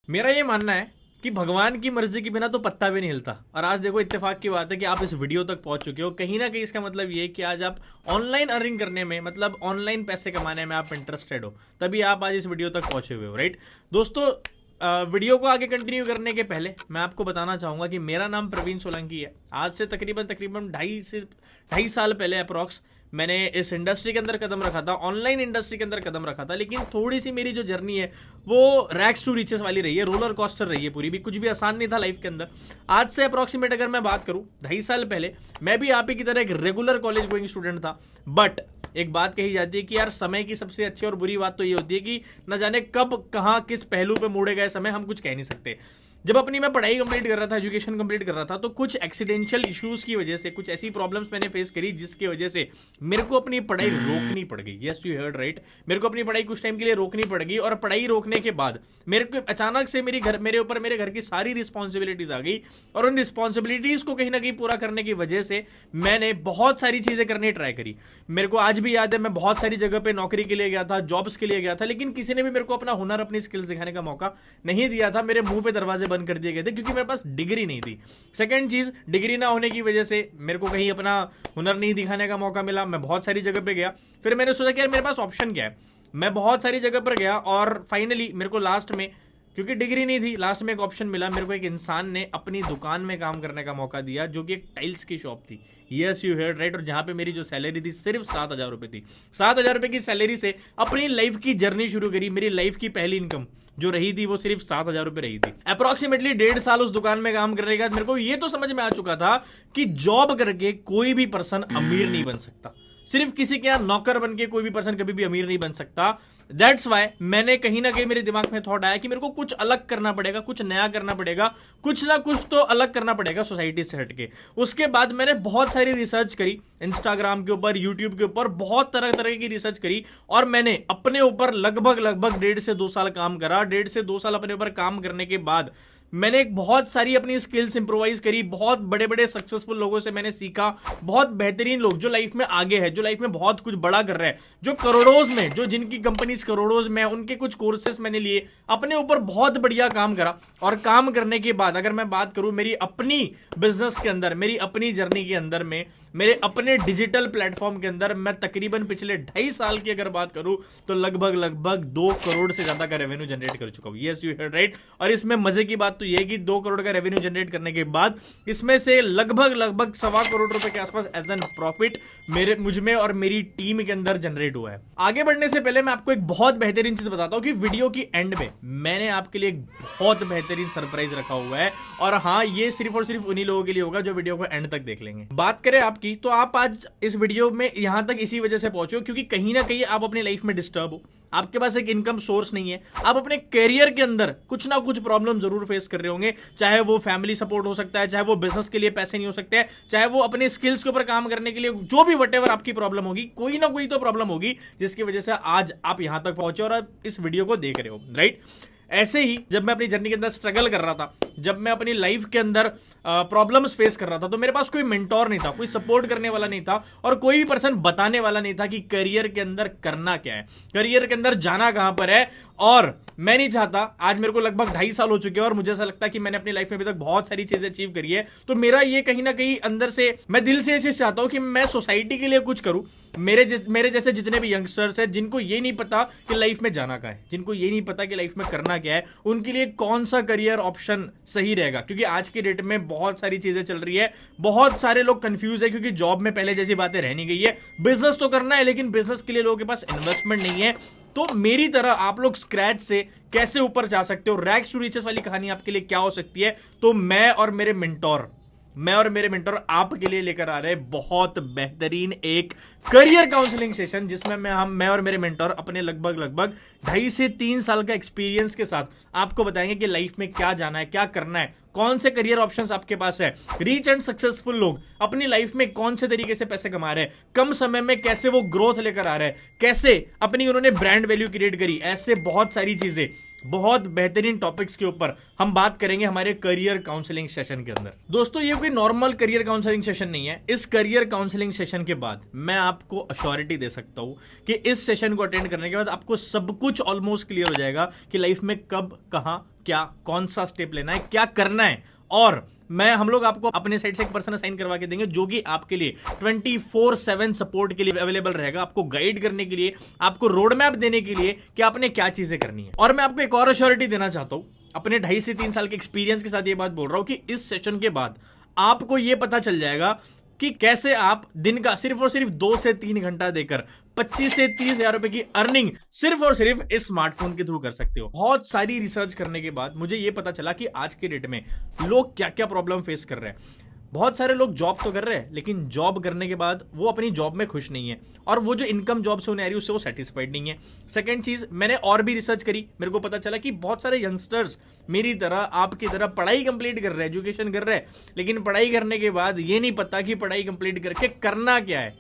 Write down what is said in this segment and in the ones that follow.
मेरा ये मानना है कि भगवान की मर्जी के बिना तो पत्ता भी नहीं हिलता। और आज देखो इत्तेफाक की बात है कि आप इस वीडियो तक पहुंच चुके हो। कहीं ना कहीं इसका मतलब ये है कि आज आप ऑनलाइन अर्निंग करने में, मतलब ऑनलाइन पैसे कमाने में आप इंटरेस्टेड हो, तभी आप आज इस वीडियो तक पहुंचे हुए हो, राइट दोस्तों। वीडियो को आगे कंटिन्यू करने के पहले मैं आपको बताना चाहूंगा कि मेरा नाम प्रवीण सोलंकी है। आज से तकरीबन 2.5 साल पहले अप्रॉक्स मैंने इस इंडस्ट्री के अंदर कदम रखा था, ऑनलाइन इंडस्ट्री के अंदर कदम रखा था। लेकिन थोड़ी सी मेरी जो जर्नी है वो रैक्स टू रिचेस वाली रही है, रोलर कॉस्टर रही है पूरी भी। कुछ भी आसान नहीं था लाइफ के अंदर। आज से अप्रॉक्सीमेट अगर मैं बात करूं 2.5 साल पहले, मैं भी आप ही की तरह एक रेगुलर कॉलेज गोइंग स्टूडेंट था। बट एक बात कही जाती है कि यार समय की सबसे अच्छी और बुरी बात तो ये होती है कि न जाने कब कहां किस पहलू पे मोड़े गए समय हम कुछ कह नहीं सकते। जब अपनी मैं पढ़ाई कंप्लीट कर रहा था, एजुकेशन कंप्लीट कर रहा था, तो कुछ एक्सीडेंशियल इश्यूज की वजह से, कुछ ऐसी प्रॉब्लम्स मैंने फेस करी जिसकी वजह से मेरे को अपनी पढ़ाई रोकनी पड़ गई। यस यू हर्ड राइट, मेरे को अपनी पढ़ाई कुछ टाइम के लिए रोकनी पड़ गई। और पढ़ाई रोकने के बाद मेरे को अचानक से मेरे घर की सारी रिस्पॉन्सिबिलिटीज आ गई। और उन रिस्पॉन्सिबिलिटीज को कहीं ना कहीं पूरा करने की वजह से मैंने बहुत सारी चीजें करने ट्राई करी। मेरे को आज भी याद है, मैं बहुत सारी जगह पे नौकरी के लिए गया था, जॉब्स के लिए गया था, लेकिन किसी ने भी मेरे को अपना हुनर, अपनी स्किल्स दिखाने का मौका नहीं दिया था। मेरे मुंह पे दरवाजे बंद कर दिए गए थे क्योंकि मेरे पास डिग्री नहीं थी। सेकंड चीज, डिग्री ना होने की वजह से मेरे को कहीं अपना हुनर नहीं दिखाने का मौका मिला। मैं बहुत सारी जगह पे गया, फिर मैंने सोचा कि यार मेरे पास ऑप्शन क्या है। मैं बहुत सारी जगह पर गया और फाइनली मेरे को लास्ट में, क्योंकि डिग्री नहीं थी, लास्ट में एक ऑप्शन मिला। मेरे को एक इंसान ने अपनी दुकान में काम करने का मौका दिया, जो कि एक टाइल्स की शॉप थी। Yes you heard right. और जहां पे मेरी जो सैलरी थी सिर्फ 7,000 रुपए थी। 7,000 रुपए की सैलरी से अपनी लाइफ की जर्नी शुरू करी। मेरी लाइफ की पहली इनकम जो रही थी वो सिर्फ 7,000 रुपए रही थी। अप्रोक्सीमेटली 1.5 साल उस दुकान में काम करने के बाद मेरे को ये तो समझ में आ चुका था कि जॉब करके कोई भी पर्सन अमीर नहीं बन सकता। सिर्फ किसी के यहां नौकर बन के कोई भी पर्सन कभी भी अमीर नहीं बन सकता। दैट्स वाई मैंने कहीं ना कहीं मेरे दिमाग में थॉट आया कि मेरे को कुछ अलग करना पड़ेगा, कुछ नया करना पड़ेगा, कुछ ना कुछ तो अलग करना पड़ेगा सोसाइटी से हटके। उसके बाद मैंने बहुत सारी रिसर्च करी, इंस्टाग्राम के ऊपर, यूट्यूब के ऊपर, बहुत तरह तरह की रिसर्च करी। और मैंने अपने ऊपर लगभग 1.5 से 2 साल काम करा। 1.5 से 2 साल अपने ऊपर काम करने के बाद मैंने बहुत सारी अपनी स्किल्स इंप्रोवाइज करी। बहुत बड़े बड़े सक्सेसफुल लोगों से मैंने सीखा, बहुत बेहतरीन लोग जो लाइफ में आगे है, जो लाइफ में बहुत कुछ बड़ा कर रहे हैं, जो करोड़ों में, जो जिनकी कंपनीज करोड़ों में, उनके कुछ कोर्सेस मैंने लिए, अपने ऊपर बहुत बढ़िया काम करा। और काम करने के बाद अगर मैं बात करूं मेरी अपनी बिजनेस के अंदर, मेरी अपनी जर्नी के अंदर में, मेरे अपने डिजिटल प्लेटफॉर्म के अंदर, मैं तकरीबन पिछले 2.5 साल की अगर बात करूं तो लगभग 2 करोड़ से ज्यादा का रेवेन्यू जनरेट कर चुका हूं। Yes you heard right. और इसमें मजे की बात तो यह है कि 2 करोड़ का रेवेन्यू जनरेट करने के बाद इसमें से लगभग 1.25 करोड़ रुपए के आसपास एज एन प्रॉफिट मुझमें और मेरी टीम के अंदर जनरेट हुआ है। आगे बढ़ने से पहले मैं आपको एक बहुत बेहतरीन चीज बताता हूं कि वीडियो की एंड में मैंने आपके लिए एक बहुत बेहतरीन सरप्राइज रखा हुआ है। और हाँ, ये सिर्फ और सिर्फ उन्हीं लोगों के लिए होगा जो वीडियो को एंड तक देख लेंगे। बात करें आपकी, तो आप आज इस वीडियो में यहां तक इसी वजह से पहुंचे हो क्योंकि कहीं ना कहीं आप अपनी लाइफ में डिस्टर्ब हो, आपके पास एक इनकम सोर्स नहीं है, आप अपने करियर के अंदर कुछ ना कुछ प्रॉब्लम जरूर फेस कर रहे होंगे। चाहे वो फैमिली सपोर्ट हो सकता है, चाहे वो बिजनेस के लिए पैसे नहीं हो सकते हैं, चाहे वो अपने स्किल्स के ऊपर काम करने के लिए, जो भी वटेवर आपकी प्रॉब्लम होगी, कोई ना कोई तो प्रॉब्लम होगी जिसकी वजह से आज आप यहां तक पहुंचे और आप इस वीडियो को देख रहे हो, राइट। ऐसे ही जब मैं अपनी जर्नी के अंदर स्ट्रगल कर रहा था, जब मैं अपनी लाइफ के अंदर प्रॉब्लम्स फेस कर रहा था, तो मेरे पास कोई मेंटोर नहीं था, कोई सपोर्ट करने वाला नहीं था और कोई भी पर्सन बताने वाला नहीं था कि करियर के अंदर करना क्या है, करियर के अंदर जाना कहां पर है। और मैं नहीं चाहता, आज मेरे को लगभग 2.5 साल हो चुके हैं और मुझे ऐसा लगता है कि मैंने अपनी लाइफ में अभी तक बहुत सारी चीजें अचीव करी है। तो मेरा ये कहीं ना कहीं अंदर से, मैं दिल से ऐसे चाहता हूं कि मैं सोसाइटी के लिए कुछ करूं। मेरे जैसे जितने भी यंगस्टर्स हैं जिनको ये नहीं पता कि लाइफ में जाना क्या है, जिनको ये नहीं पता कि लाइफ में करना क्या है, उनके लिए कौन सा करियर ऑप्शन सही रहेगा। क्योंकि आज की डेट में बहुत सारी चीजें चल रही है, बहुत सारे लोग कंफ्यूज है क्योंकि जॉब में पहले जैसी बातें रह नहीं गई है। बिजनेस तो करना है लेकिन बिजनेस के लिए लोगों के पास इन्वेस्टमेंट नहीं है। तो मेरी तरह आप लोग स्क्रैच से कैसे ऊपर जा सकते हो, रैग्स टू रिचेस वाली कहानी आपके लिए क्या हो सकती है, तो मैं और मेरे मेंटर आपके लिए लेकर आ रहे हैं बहुत बेहतरीन एक करियर काउंसलिंग सेशन, जिसमें मैं और मेरे मेंटर अपने लगभग 2.5 से 3 साल का एक्सपीरियंस के साथ आपको बताएंगे कि लाइफ में क्या जाना है, क्या करना है, कौन से करियर ऑप्शंस आपके पास है। रिच एंड सक्सेसफुल लोग अपनी लाइफ में कौन से तरीके से पैसे कमा रहे हैं, कम समय में कैसे वो ग्रोथ लेकर आ रहे हैं, कैसे अपनी उन्होंने ब्रांड वैल्यू क्रिएट करी, ऐसे बहुत सारी चीजें बहुत बेहतरीन टॉपिक्स के ऊपर हम बात करेंगे हमारे करियर काउंसलिंग सेशन के अंदर। दोस्तों ये कोई नॉर्मल करियर काउंसलिंग सेशन नहीं है। इस करियर काउंसलिंग सेशन के बाद मैं आपको अश्योरिटी दे सकता हूं कि इस सेशन को अटेंड करने के बाद आपको सब कुछ ऑलमोस्ट क्लियर हो जाएगा कि लाइफ में कब, कहां, क्या, कौन सा स्टेप लेना है, क्या करना है। और हम लोग आपको अपने साइड से एक पर्सन असाइन करवा के देंगे जो कि आपके लिए 24/7 सपोर्ट के लिए अवेलेबल रहेगा, आपको गाइड करने के लिए, आपको रोड मैप देने के लिए कि आपने क्या चीजें करनी है। और मैं आपको एक और अश्योरिटी देना चाहता हूं, अपने 2.5 से 3 साल के एक्सपीरियंस के साथ ये बात बोल रहा हूं कि इस सेशन के बाद आपको यह पता चल जाएगा कि कैसे आप दिन का सिर्फ और सिर्फ 2 से 3 घंटा देकर 25 से 30 हजार रुपए की अर्निंग सिर्फ और सिर्फ इस स्मार्टफोन के थ्रू कर सकते हो। बहुत सारी रिसर्च करने के बाद मुझे यह पता चला कि आज के डेट में लोग क्या क्या प्रॉब्लम फेस कर रहे हैं। बहुत सारे लोग जॉब तो कर रहे हैं, लेकिन जॉब करने के बाद वो अपनी जॉब में खुश नहीं है, और वो जो इनकम जॉब से उन्हें आ रही है उससे वो सेटिस्फाइड नहीं है। सेकंड चीज, मैंने और भी रिसर्च करी, मेरे को पता चला कि बहुत सारे यंगस्टर्स मेरी तरह, आपकी तरह पढ़ाई कंप्लीट कर रहे हैं, एजुकेशन कर रहे हैं, लेकिन पढ़ाई करने के बाद ये नहीं पता कि पढ़ाई कंप्लीट करके करना क्या है।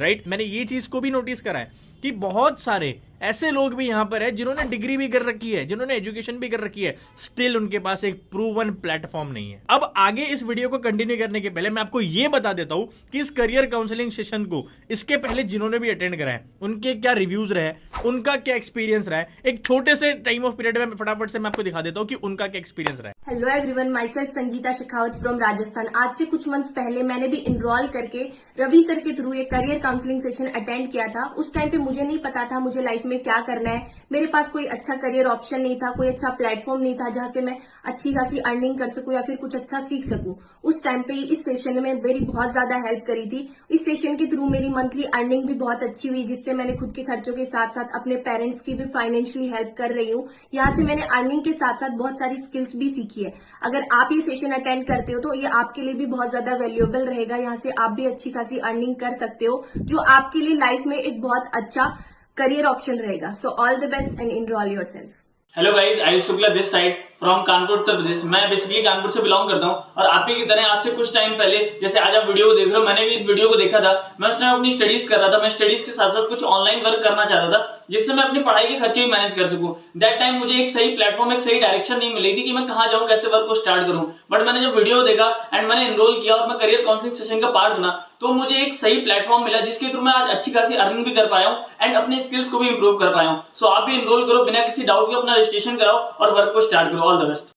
राइट, मैंने ये चीज को भी नोटिस करा है कि बहुत सारे ऐसे लोग भी यहां पर है जिन्होंने डिग्री भी कर रखी है, जिन्होंने एजुकेशन भी कर रखी है, स्टिल उनके पास एक प्रूवन प्लेटफॉर्म नहीं है। अब आगे इस वीडियो को कंटिन्यू करने के पहले मैं आपको यह बता देता हूं कि इस करियर काउंसलिंग सेशन को इसके पहले जिन्होंने भी अटेंड करा है उनके क्या रिव्यूज रहे, उनका क्या एक्सपीरियंस रहा है। एक छोटे से टाइम ऑफ पीरियड में फटाफट से मैं आपको दिखा देता हूं कि उनका क्या एक्सपीरियंस रहा है। Hello everyone, my self Sangeeta Shekhawat from Rajasthan. आज से कुछ मंथ्स पहले मैंने भी इनरोल करके रवि सर के थ्रू एक करियर काउंसलिंग सेशन अटेंड किया था। उस टाइम पे मुझे नहीं पता था मुझे लाइफ में क्या करना है, मेरे पास कोई अच्छा करियर ऑप्शन नहीं था, कोई अच्छा प्लेटफॉर्म नहीं था जहां से मैं अच्छी खासी अर्निंग कर सकूं या फिर कुछ अच्छा सीख सकूं। उस टाइम पे इस सेशन में मेरी बहुत ज्यादा हेल्प करी थी। इस सेशन के थ्रू मेरी मंथली अर्निंग भी बहुत अच्छी हुई, जिससे मैंने खुद के खर्चों के साथ साथ अपने पेरेंट्स की भी फाइनेंशियली हेल्प कर रही हूँ। यहाँ से मैंने अर्निंग के साथ साथ बहुत सारी स्किल्स भी सीखी है। अगर आप ये सेशन अटेंड करते हो तो ये आपके लिए भी बहुत ज्यादा वैल्यूएबल रहेगा। यहाँ से आप भी अच्छी खासी अर्निंग कर सकते हो, जो आपके लिए लाइफ में एक बहुत अच्छा करियर ऑप्शन रहेगा। So all the best and enrol yourself. Hello guys, Ayush Shukla this side from Kanpur Uttar Pradesh. मैं बेसिकली कानपुर से बिलोंग करता हूं और आप ही की तरह आज से कुछ टाइम पहले, जैसे आज आप वीडियो को देख रहे हो, मैंने भी इस वीडियो को देखा था। मैं उस टाइम अपनी स्टडीज कर रहा था। मैं स्टडीज के साथ साथ कुछ ऑनलाइन वर्क करना चाहता था जिससे मैं अपनी पढ़ाई के खर्चे भी मैनेज कर सकूं। दैट टाइम मुझे एक सही प्लेटफॉर्म, एक सही डायरेक्शन नहीं मिली थी कि मैं कहां जाऊं, कैसे वर्क को स्टार्ट करूं। बट मैंने जब वीडियो देखा एंड मैंने एनरोल किया और मैं करियर काउंसलिंग सेशन का पार्ट बना, तो मुझे एक सही प्लेटफॉर्म मिला जिसके थ्रू मैं आज अच्छी खासी अर्निंग भी कर पाया हूं एंड अपने स्किल्स को भी इंप्रूव कर पाया हूं। सो आप भी एनरोल करो, बिना किसी डाउट के अपना रजिस्ट्रेशन कराओ और वर्क को स्टार्ट करो। All the best.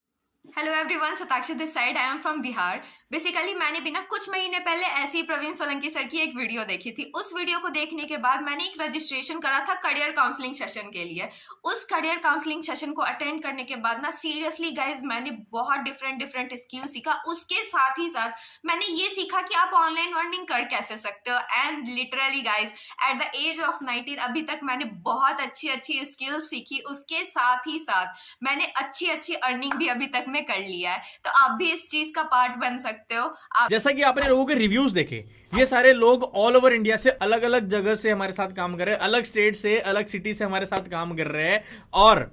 Hello everyone, Satakshi this side. I am from Bihar. Basically मैंने भी ना कुछ महीने पहले ऐसे ही प्रवीण सोलंकी सर की एक वीडियो देखी थी। उस वीडियो को देखने के बाद मैंने एक रजिस्ट्रेशन करा था करियर काउंसलिंग सेशन के लिए। उस करियर काउंसलिंग सेशन को अटेंड करने के बाद ना सीरियसली गाइज मैंने बहुत डिफरेंट स्किल सीखा। उसके साथ ही साथ मैंने ये सीखा कि आप ऑनलाइन अर्निंग कर कैसे सकते हो। And literally guys at the age of 19 अभी तक मैंने बहुत अच्छी स्किल सीखी। उसके साथ ही साथ मैंने अच्छी अर्निंग भी अभी तक में कर लिया है। तो आप भी इस चीज का पार्ट बन सकते हो। जैसा कि आपने लोगों के रिव्यूज देखे, ये सारे लोग ऑल ओवर इंडिया से, अलग अलग जगह से हमारे साथ काम कर रहे हैं, अलग स्टेट से, अलग सिटी से हमारे साथ काम कर रहे हैं और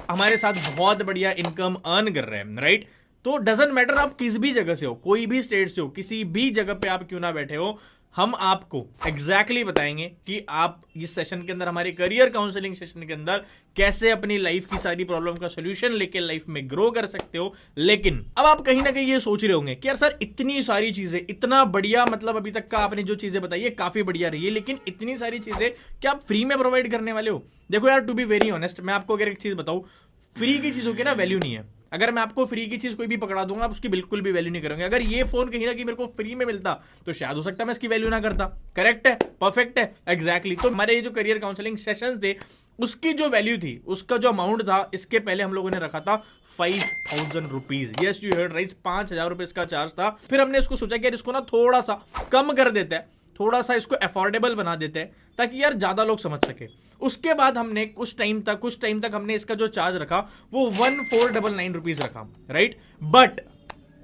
हमारे साथ बहुत बढ़िया इनकम अर्न कर रहे हैं। राइट, तो डजंट मैटर आप किस भी जगह से हो, कोई भी स्टेट से हो, किसी भी जगह पे आप क्यों ना बैठे हो, हम आपको एग्जैक्टली बताएंगे कि आप इस सेशन के अंदर, हमारे करियर काउंसलिंग सेशन के अंदर, कैसे अपनी लाइफ की सारी प्रॉब्लम का सोल्यूशन लेके लाइफ में ग्रो कर सकते हो। लेकिन अब आप कहीं ना कहीं ये सोच रहे होंगे कि यार सर इतनी सारी चीजें, इतना बढ़िया, मतलब अभी तक का आपने जो चीजें बताई है काफी बढ़िया रही है, लेकिन इतनी सारी चीजें क्या आप फ्री में प्रोवाइड करने वाले हो? देखो यार, टू बी वेरी ऑनेस्ट, मैं आपको अगर एक चीज बताऊं, फ्री की चीजों की ना वैल्यू नहीं है। अगर मैं आपको फ्री की चीज कोई भी पकड़ा दूंगा आप उसकी बिल्कुल भी वैल्यू नहीं करोगे। अगर ये फोन कहीं ना कहीं मेरे को फ्री में मिलता तो शायद हो सकता है मैं इसकी वैल्यू ना करता। करेक्ट है, परफेक्ट है, एग्जैक्टली। तो हमारे ये जो करियर काउंसलिंग सेशंस थे उसकी जो वैल्यू थी, उसका जो अमाउंट था, इसके पहले हम लोगों ने रखा था 5,000 rupees. Yes you heard right, 5,000 रुपए इसका चार्ज था। फिर हमने इसको सोचा कि यार इसको ना थोड़ा सा कम कर देते हैं, थोड़ा सा इसको अफोर्डेबल बना देते हैं ताकि यार ज्यादा लोग समझ सके। उसके बाद हमने कुछ टाइम तक हमने इसका जो चार्ज रखा वो 1499 रुपीज रखा। राइट, बट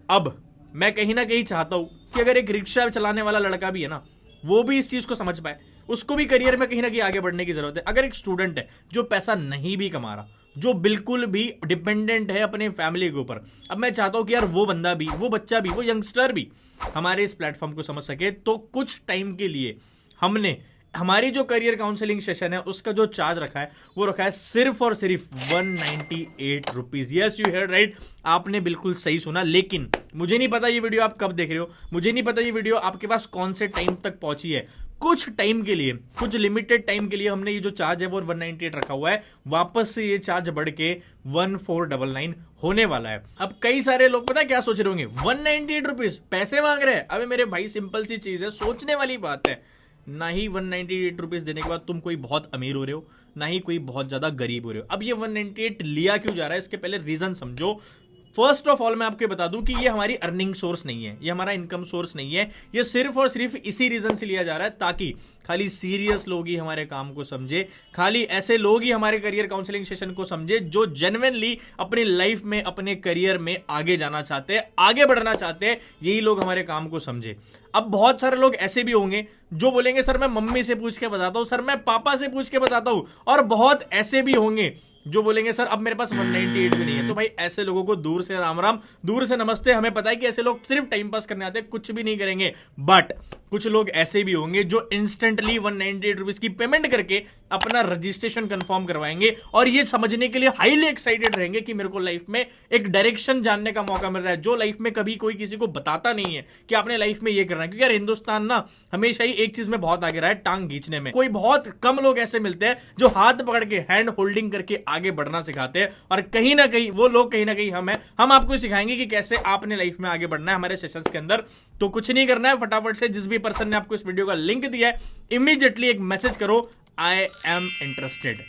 अब मैं कहीं ना कहीं चाहता हूं कि अगर एक रिक्शा चलाने वाला लड़का भी है ना, वो भी इस चीज को समझ पाए, उसको भी करियर में कहीं ना कहीं आगे बढ़ने की जरूरत है। अगर एक स्टूडेंट है जो पैसा नहीं भी कमा रहा, जो बिल्कुल भी डिपेंडेंट है अपने फैमिली के ऊपर, अब मैं चाहता हूं कि यार वो बंदा भी, वो बच्चा भी, वो यंगस्टर भी हमारे इस प्लेटफॉर्म को समझ सके। तो कुछ टाइम के लिए हमने हमारी जो करियर काउंसलिंग सेशन है उसका जो चार्ज रखा है वो रखा है सिर्फ और सिर्फ 198 रुपीज। यस, यू हेard राइट, आपने बिल्कुल सही सुना। लेकिन मुझे नहीं पता ये वीडियो आप कब देख रहे हो, मुझे नहीं पता ये वीडियो आपके पास कौन से टाइम तक पहुंची है। कुछ टाइम के लिए, कुछ लिमिटेड टाइम के लिए हमने ये जो चार्ज है वो 198 रखा हुआ है। वापस से ये चार्ज बढ़ के 1499 होने वाला है। अब कई सारे लोग पता है क्या सोच रहे होंगे, 198 रुपीज पैसे मांग रहे हैं। अबे मेरे भाई, सिंपल सी चीज है, सोचने वाली बात है। ना ही 198 रुपीज देने के बाद तुम कोई बहुत अमीर हो रहे हो, ना ही कोई बहुत ज्यादा गरीब हो रहे हो। अब ये 198 लिया क्यों जा रहा है, इसके पहले रीजन समझो। फर्स्ट ऑफ ऑल मैं आपको बता दूं कि ये हमारी अर्निंग सोर्स नहीं है, ये हमारा इनकम सोर्स नहीं है। ये सिर्फ और सिर्फ इसी रीजन से लिया जा रहा है ताकि खाली सीरियस लोग ही हमारे काम को समझे, खाली ऐसे लोग ही हमारे करियर काउंसलिंग सेशन को समझे जो जेन्युइनली अपनी लाइफ में, अपने करियर में आगे जाना चाहते हैं, आगे बढ़ना चाहते हैं। यही लोग हमारे काम को समझे। अब बहुत सारे लोग ऐसे भी होंगे जो बोलेंगे सर मैं मम्मी से पूछ के बताता हूं, सर मैं पापा से पूछ के बताता हूं, और बहुत ऐसे भी होंगे जो बोलेंगे सर अब मेरे पास 198 भी नहीं है। तो भाई ऐसे लोगों को दूर से राम राम, दूर से नमस्ते। हमें पता है कि ऐसे लोग सिर्फ टाइम पास करने आते हैं, कुछ भी नहीं करेंगे। बट कुछ लोग ऐसे भी होंगे जो इंस्टेंटली 198 रुपीज की पेमेंट करके अपना रजिस्ट्रेशन कंफर्म करवाएंगे और ये समझने के लिए हाईली एक्साइटेड रहेंगे कि मेरे को लाइफ में एक डायरेक्शन जानने का मौका मिल रहा है, जो लाइफ में कभी कोई किसी को बताता नहीं है कि आपने लाइफ में ये करना है। क्योंकि यार हिंदुस्तान ना हमेशा ही एक चीज में बहुत आगे रहा है, टांग खींचने में। कोई बहुत कम लोग ऐसे मिलते हैं जो हाथ पकड़ के, हैंड होल्डिंग करके आगे बढ़ना सिखाते हैं, और कहीं ना कहीं वो लोग कहीं ना कहीं हम आपको सिखाएंगे कि कैसे आपने लाइफ में आगे बढ़ना है हमारे सेशंस के अंदर। तो कुछ नहीं करना है, फटाफट से जिस भी पर्सन ने आपको इस वीडियो का लिंक दिया है इमीडिएटली एक मैसेज करो, I am interested.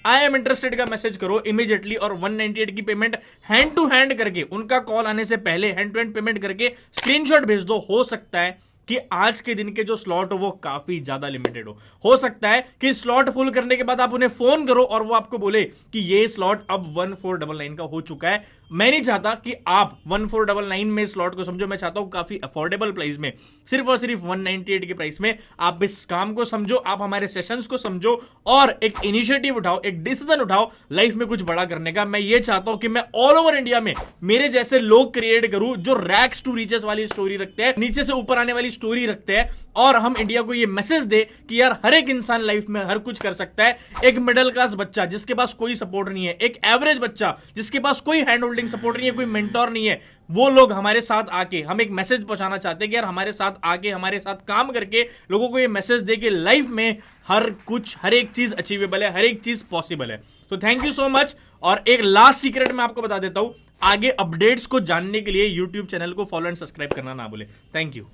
I am interested का मैसेज करो इमीडिएटली, और 198 की पेमेंट हैंड टू हैंड करके, उनका कॉल आने से पहले हैंड टू हैंड पेमेंट करके स्क्रीनशॉट भेज दो। हो सकता है कि आज के दिन के जो स्लॉट हो वो काफी ज्यादा लिमिटेड हो सकता है कि स्लॉट फुल करने के बाद आप उन्हें फोन करो और वो आपको बोले कि ये स्लॉट अब 1499 का हो चुका है। मैं नहीं चाहता कि आप 1499 में स्लॉट को समझो, मैं चाहता हूं काफी अफोर्डेबल प्राइस में, सिर्फ और सिर्फ 198 के प्राइस में आप इस काम को समझो, आप हमारे सेशंस को समझो और एक इनिशिएटिव उठाओ, एक डिसीजन उठाओ लाइफ में कुछ बड़ा करने का। मैं ये चाहता हूं कि मैं ऑल ओवर इंडिया में मेरे जैसे लोग क्रिएट करूं जो रैक्स टू रीचेस वाली स्टोरी रखते हैं, नीचे से ऊपर आने वाली स्टोरी रखते हैं, और हम इंडिया को ये मैसेज दे कि यार हर एक इंसान लाइफ में हर कुछ कर सकता है। एक मिडिल क्लास बच्चा जिसके पास कोई सपोर्ट नहीं है, एक एवरेज बच्चा जिसके पास कोई हैंड होल्डिंग सपोर्ट नहीं है, कोई मेंटोर नहीं है, वो लोग हमारे साथ आके, हम एक मैसेज पहुंचाना चाहते हैं कि यार हमारे साथ आके, हमारे साथ काम करके लोगों को ये मैसेज दे कि लाइफ में हर कुछ, हर एक चीज अचीवेबल है, हर एक चीज पॉसिबल है। तो थैंक यू सो मच। और एक लास्ट सीक्रेट मैं आपको बता देता हूं, आगे अपडेट्स को जानने के लिए YouTube चैनल को फॉलो एंड सब्सक्राइब करना ना भूले। Thank you.